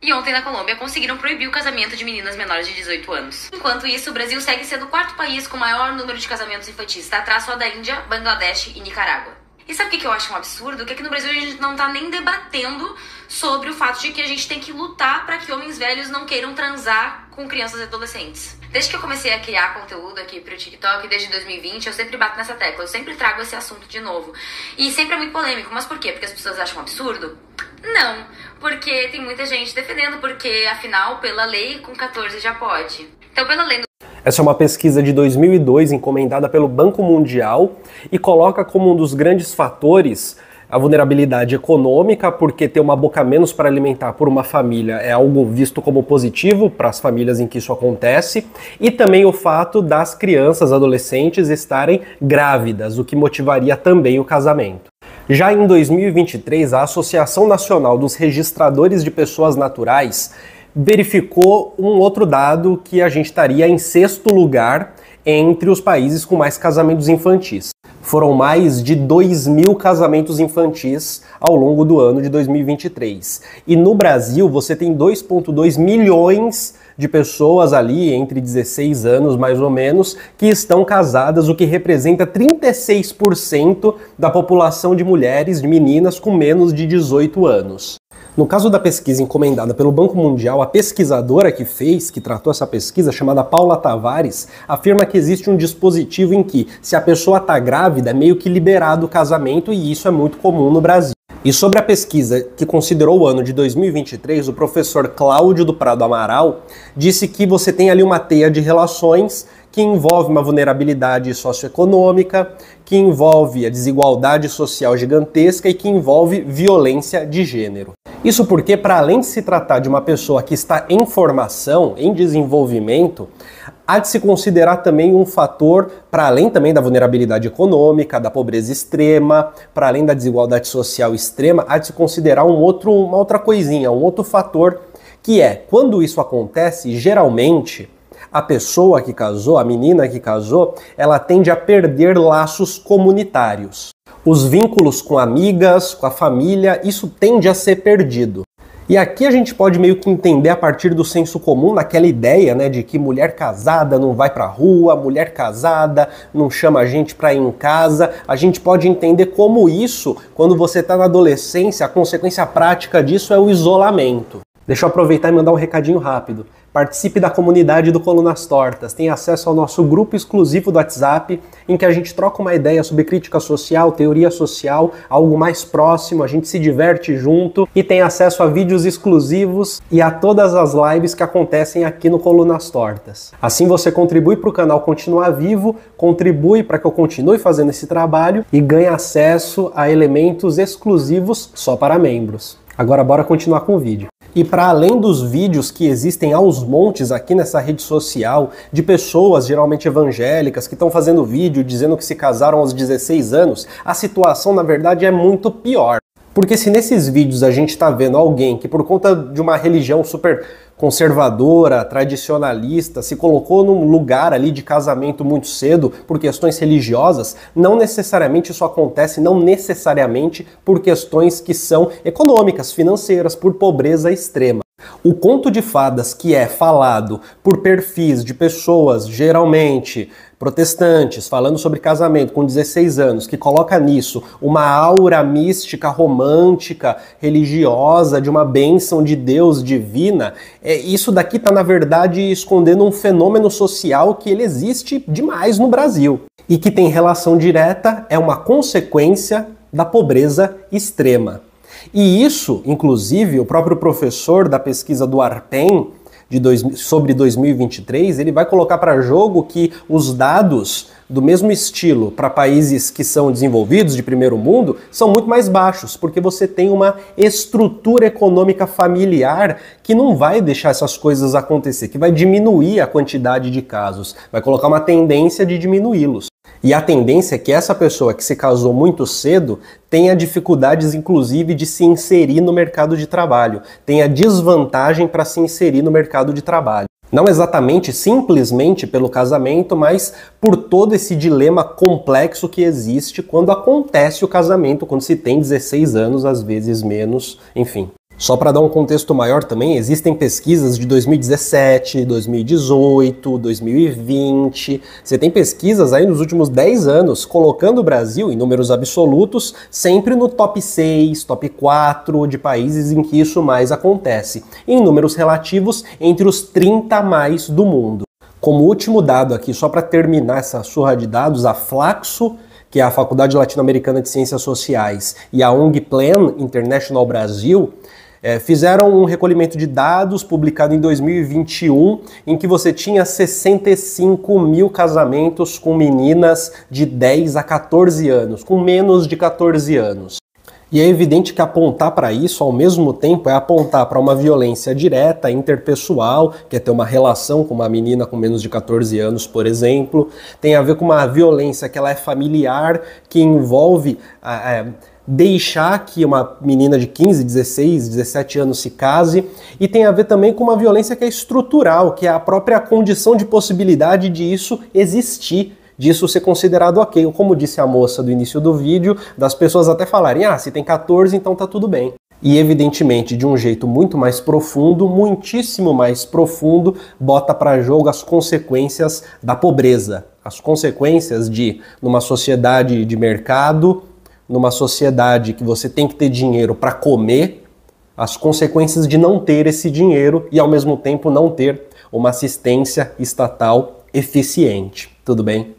E ontem na Colômbia conseguiram proibir o casamento de meninas menores de 18 anos. Enquanto isso, o Brasil segue sendo o quarto país com maior número de casamentos infantis. Está atrás só da Índia, Bangladesh e Nicarágua. E sabe o que eu acho um absurdo? Que aqui no Brasil a gente não tá nem debatendo sobre o fato de que a gente tem que lutar para que homens velhos não queiram transar com crianças e adolescentes. Desde que eu comecei a criar conteúdo aqui pro TikTok, desde 2020, eu sempre bato nessa tecla, eu sempre trago esse assunto de novo. E sempre é muito polêmico, mas por quê? Porque as pessoas acham um absurdo? Não, porque tem muita gente defendendo, porque afinal, pela lei, com 14 já pode. Então, pela lei... Essa é uma pesquisa de 2002 encomendada pelo Banco Mundial e coloca como um dos grandes fatores a vulnerabilidade econômica, porque ter uma boca a menos para alimentar por uma família é algo visto como positivo para as famílias em que isso acontece, e também o fato das crianças, adolescentes estarem grávidas, o que motivaria também o casamento. Já em 2023, a Associação Nacional dos Registradores de Pessoas Naturais verificou um outro dado que a gente estaria em sexto lugar entre os países com mais casamentos infantis. Foram mais de 2.000 casamentos infantis ao longo do ano de 2023. E no Brasil você tem 2,2 milhões de pessoas ali, entre 16 anos mais ou menos, que estão casadas, o que representa 36% da população de mulheres, de meninas com menos de 18 anos. No caso da pesquisa encomendada pelo Banco Mundial, a pesquisadora que tratou essa pesquisa, chamada Paula Tavares, afirma que existe um dispositivo em que, se a pessoa está grávida, é meio que liberado o casamento, e isso é muito comum no Brasil. E sobre a pesquisa que considerou o ano de 2023, o professor Cláudio do Prado Amaral disse que você tem ali uma teia de relações que envolve uma vulnerabilidade socioeconômica, que envolve a desigualdade social gigantesca e que envolve violência de gênero. Isso porque, para além de se tratar de uma pessoa que está em formação, em desenvolvimento, há de se considerar também um fator, para além também da vulnerabilidade econômica, da pobreza extrema, para além da desigualdade social extrema, há de se considerar uma outra coisinha, um outro fator, que é, quando isso acontece, geralmente, a pessoa que casou, a menina que casou, ela tende a perder laços comunitários. Os vínculos com amigas, com a família, isso tende a ser perdido. E aqui a gente pode meio que entender a partir do senso comum, naquela ideia, né, de que mulher casada não vai pra rua, mulher casada não chama a gente pra ir em casa. A gente pode entender como isso, quando você tá na adolescência, a consequência prática disso é o isolamento. Deixa eu aproveitar e mandar um recadinho rápido. Participe da comunidade do Colunas Tortas, tem acesso ao nosso grupo exclusivo do WhatsApp, em que a gente troca uma ideia sobre crítica social, teoria social, algo mais próximo, a gente se diverte junto e tem acesso a vídeos exclusivos e a todas as lives que acontecem aqui no Colunas Tortas. Assim você contribui para o canal continuar vivo, contribui para que eu continue fazendo esse trabalho e ganhe acesso a elementos exclusivos só para membros. Agora bora continuar com o vídeo. E para além dos vídeos que existem aos montes aqui nessa rede social, de pessoas geralmente evangélicas que estão fazendo vídeo dizendo que se casaram aos 16 anos, a situação na verdade é muito pior. Porque se nesses vídeos a gente está vendo alguém que por conta de uma religião super conservadora, tradicionalista, se colocou num lugar ali de casamento muito cedo por questões religiosas, não necessariamente isso acontece, não necessariamente por questões que são econômicas, financeiras, por pobreza extrema. O conto de fadas que é falado por perfis de pessoas, geralmente protestantes, falando sobre casamento com 16 anos, que coloca nisso uma aura mística, romântica, religiosa, de uma bênção de Deus divina, isso daqui está, na verdade, escondendo um fenômeno social que ele existe demais no Brasil e que tem relação direta, é uma consequência da pobreza extrema. E isso, inclusive, o próprio professor da pesquisa do Arpen sobre 2023, ele vai colocar para jogo que os dados do mesmo estilo para países que são desenvolvidos, de primeiro mundo, são muito mais baixos, porque você tem uma estrutura econômica familiar que não vai deixar essas coisas acontecer, que vai diminuir a quantidade de casos, vai colocar uma tendência de diminuí-los. E a tendência é que essa pessoa que se casou muito cedo tenha dificuldades, inclusive, de se inserir no mercado de trabalho, tenha desvantagem para se inserir no mercado de trabalho. Não exatamente, simplesmente pelo casamento, mas por todo esse dilema complexo que existe quando acontece o casamento, quando se tem 16 anos, às vezes menos, enfim. Só para dar um contexto maior também, existem pesquisas de 2017, 2018, 2020. Você tem pesquisas aí nos últimos 10 anos colocando o Brasil, em números absolutos, sempre no top 6, top 4 de países em que isso mais acontece. Em números relativos, entre os 30 mais do mundo. Como último dado aqui, só para terminar essa surra de dados, a Flaxo, que é a Faculdade Latino-Americana de Ciências Sociais, e a ONG Plan International Brasil, fizeram um recolhimento de dados publicado em 2021, em que você tinha 65 mil casamentos com meninas de 10 a 14 anos, com menos de 14 anos. E é evidente que apontar para isso, ao mesmo tempo, é apontar para uma violência direta, interpessoal, que é ter uma relação com uma menina com menos de 14 anos, por exemplo. Tem a ver com uma violência que ela é familiar, que envolve deixar que uma menina de 15, 16, 17 anos se case, e tem a ver também com uma violência que é estrutural, que é a própria condição de possibilidade de isso existir, disso ser considerado ok. Como disse a moça do início do vídeo, das pessoas até falarem, se tem 14, então tá tudo bem. E evidentemente, de um jeito muito mais profundo, muitíssimo mais profundo, bota para jogo as consequências da pobreza, as consequências de, numa sociedade de mercado, numa sociedade que você tem que ter dinheiro para comer, as consequências de não ter esse dinheiro e ao mesmo tempo não ter uma assistência estatal eficiente. Tudo bem?